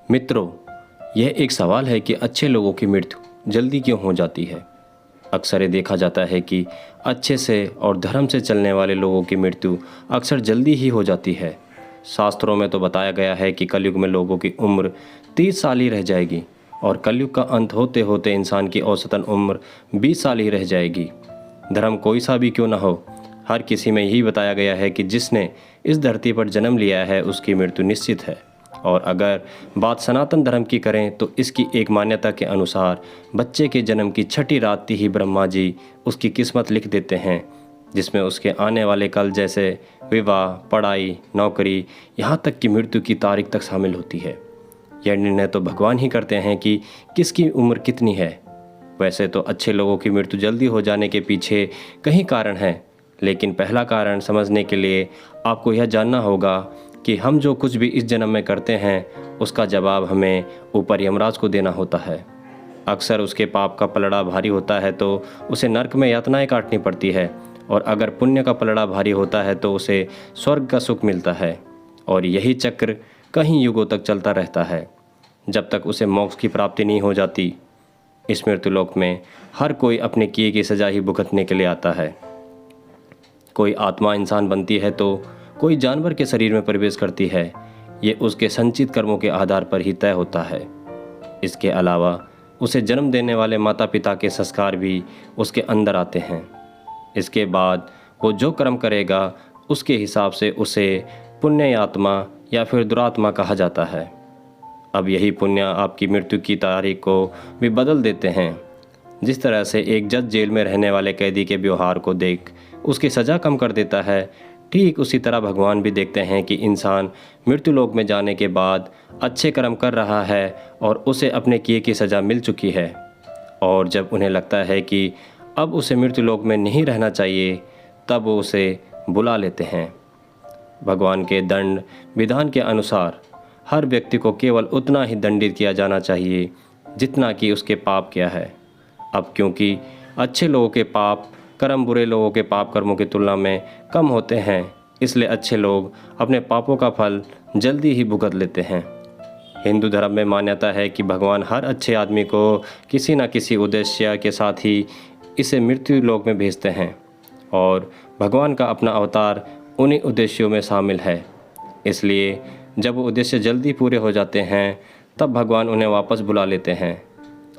मित्रों, यह एक सवाल है कि अच्छे लोगों की मृत्यु जल्दी क्यों हो जाती है। अक्सर ये देखा जाता है कि अच्छे से और धर्म से चलने वाले लोगों की मृत्यु अक्सर जल्दी ही हो जाती है। शास्त्रों में तो बताया गया है कि कलयुग में लोगों की उम्र 30 साल ही रह जाएगी और कलयुग का अंत होते होते इंसान की औसतन उम्र 20 साल ही रह जाएगी। धर्म कोई सा भी क्यों न हो, हर किसी में यही बताया गया है कि जिसने इस धरती पर जन्म लिया है उसकी मृत्यु निश्चित है। और अगर बात सनातन धर्म की करें तो इसकी एक मान्यता के अनुसार बच्चे के जन्म की छठी रात ही ब्रह्मा जी उसकी किस्मत लिख देते हैं, जिसमें उसके आने वाले कल जैसे विवाह, पढ़ाई, नौकरी, यहाँ तक कि मृत्यु की तारीख तक शामिल होती है। यह निर्णय तो भगवान ही करते हैं कि किसकी उम्र कितनी है। वैसे तो अच्छे लोगों की मृत्यु जल्दी हो जाने के पीछे कई कारण हैं, लेकिन पहला कारण समझने के लिए आपको यह जानना होगा कि हम जो कुछ भी इस जन्म में करते हैं उसका जवाब हमें ऊपर यमराज को देना होता है। अक्सर उसके पाप का पलड़ा भारी होता है तो उसे नरक में यातनाएं काटनी पड़ती है, और अगर पुण्य का पलड़ा भारी होता है तो उसे स्वर्ग का सुख मिलता है। और यही चक्र कई युगों तक चलता रहता है जब तक उसे मोक्ष की प्राप्ति नहीं हो जाती। इस मृत्युलोक में हर कोई अपने किए की सजा ही भुगतने के लिए आता है। कोई आत्मा इंसान बनती है तो कोई जानवर के शरीर में प्रवेश करती है। ये उसके संचित कर्मों के आधार पर ही तय होता है। इसके अलावा उसे जन्म देने वाले माता पिता के संस्कार भी उसके अंदर आते हैं। इसके बाद वो जो कर्म करेगा उसके हिसाब से उसे पुण्य आत्मा या फिर दुरात्मा कहा जाता है। अब यही पुण्य आपकी मृत्यु की तारीख को भी बदल देते हैं। जिस तरह से एक जज जेल में रहने वाले कैदी के व्यवहार को देख उसकी सज़ा कम कर देता है, ठीक उसी तरह भगवान भी देखते हैं कि इंसान मृत्युलोक में जाने के बाद अच्छे कर्म कर रहा है और उसे अपने किए की सज़ा मिल चुकी है, और जब उन्हें लगता है कि अब उसे मृत्युलोक में नहीं रहना चाहिए तब वो उसे बुला लेते हैं। भगवान के दंड विधान के अनुसार हर व्यक्ति को केवल उतना ही दंडित किया जाना चाहिए जितना कि उसके पाप किया है। अब क्योंकि अच्छे लोगों के पाप कर्म बुरे लोगों के पाप कर्मों की तुलना में कम होते हैं, इसलिए अच्छे लोग अपने पापों का फल जल्दी ही भुगत लेते हैं। हिंदू धर्म में मान्यता है कि भगवान हर अच्छे आदमी को किसी न किसी उद्देश्य के साथ ही इसे मृत्यु लोक में भेजते हैं, और भगवान का अपना अवतार उन्हीं उद्देश्यों में शामिल है। इसलिए जब वो उद्देश्य जल्दी पूरे हो जाते हैं तब भगवान उन्हें वापस बुला लेते हैं।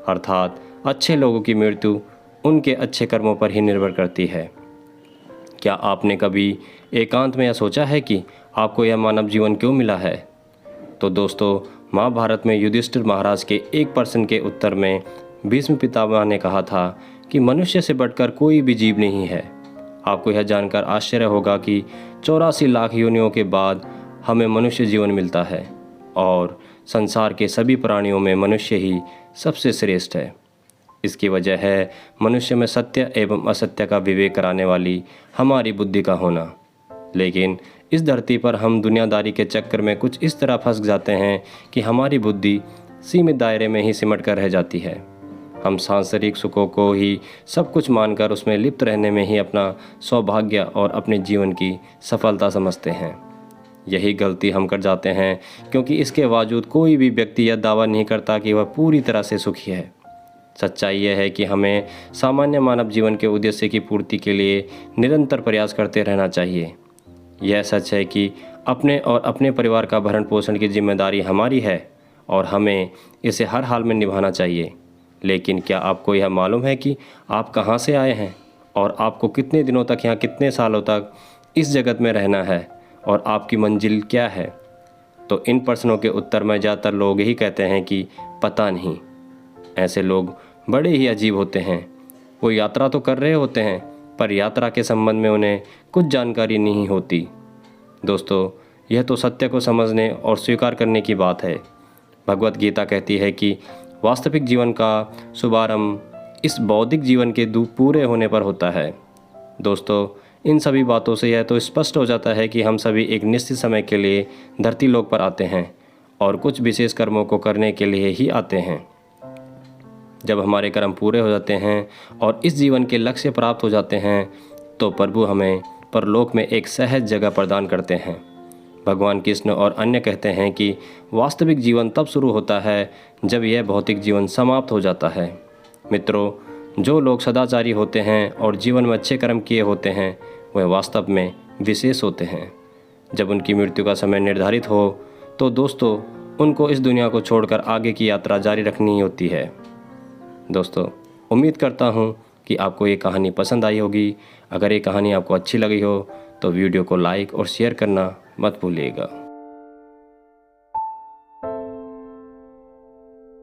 अर्थात अच्छे लोगों की मृत्यु उनके अच्छे कर्मों पर ही निर्भर करती है। क्या आपने कभी एकांत में यह सोचा है कि आपको यह मानव जीवन क्यों मिला है? तो दोस्तों, महाभारत में युधिष्ठिर महाराज के एक प्रश्न के उत्तर में भीष्म पितामह ने कहा था कि मनुष्य से बढ़कर कोई भी जीव नहीं है। आपको यह जानकर आश्चर्य होगा कि 84 लाख योनियों के बाद हमें मनुष्य जीवन मिलता है, और संसार के सभी प्राणियों में मनुष्य ही सबसे श्रेष्ठ है। इसकी वजह है मनुष्य में सत्य एवं असत्य का विवेक कराने वाली हमारी बुद्धि का होना। लेकिन इस धरती पर हम दुनियादारी के चक्कर में कुछ इस तरह फंस जाते हैं कि हमारी बुद्धि सीमित दायरे में ही सिमट कर रह जाती है। हम सांसारिक सुखों को ही सब कुछ मानकर उसमें लिप्त रहने में ही अपना सौभाग्य और अपने जीवन की सफलता समझते हैं। यही गलती हम कर जाते हैं, क्योंकि इसके बावजूद कोई भी व्यक्ति यह दावा नहीं करता कि वह पूरी तरह से सुखी है। सच्चाई यह है कि हमें सामान्य मानव जीवन के उद्देश्य की पूर्ति के लिए निरंतर प्रयास करते रहना चाहिए। यह सच है कि अपने और अपने परिवार का भरण पोषण की जिम्मेदारी हमारी है और हमें इसे हर हाल में निभाना चाहिए। लेकिन क्या आपको यह मालूम है कि आप कहाँ से आए हैं और आपको कितने दिनों तक यहाँ, कितने सालों तक इस जगत में रहना है, और आपकी मंजिल क्या है? तो इन प्रश्नों के उत्तर में ज़्यादातर लोग यही कहते हैं कि पता नहीं। ऐसे लोग बड़े ही अजीब होते हैं। वो यात्रा तो कर रहे होते हैं पर यात्रा के संबंध में उन्हें कुछ जानकारी नहीं होती। दोस्तों, यह तो सत्य को समझने और स्वीकार करने की बात है। भगवत गीता कहती है कि वास्तविक जीवन का शुभारंभ इस बौद्धिक जीवन के पूरे होने पर होता है। दोस्तों, इन सभी बातों से यह तो स्पष्ट हो जाता है कि हम सभी एक निश्चित समय के लिए धरती लोक पर आते हैं और कुछ विशेष कर्मों को करने के लिए ही आते हैं। जब हमारे कर्म पूरे हो जाते हैं और इस जीवन के लक्ष्य प्राप्त हो जाते हैं तो प्रभु हमें परलोक में एक सहज जगह प्रदान करते हैं। भगवान कृष्ण और अन्य कहते हैं कि वास्तविक जीवन तब शुरू होता है जब यह भौतिक जीवन समाप्त हो जाता है। मित्रों, जो लोग सदाचारी होते हैं और जीवन में अच्छे कर्म किए होते हैं वह वास्तव में विशेष होते हैं। जब उनकी मृत्यु का समय निर्धारित हो तो दोस्तों उनको इस दुनिया को छोड़कर आगे की यात्रा जारी रखनी ही होती है। दोस्तों, उम्मीद करता हूँ कि आपको ये कहानी पसंद आई होगी। अगर ये कहानी आपको अच्छी लगी हो तो वीडियो को लाइक और शेयर करना मत भूलिएगा।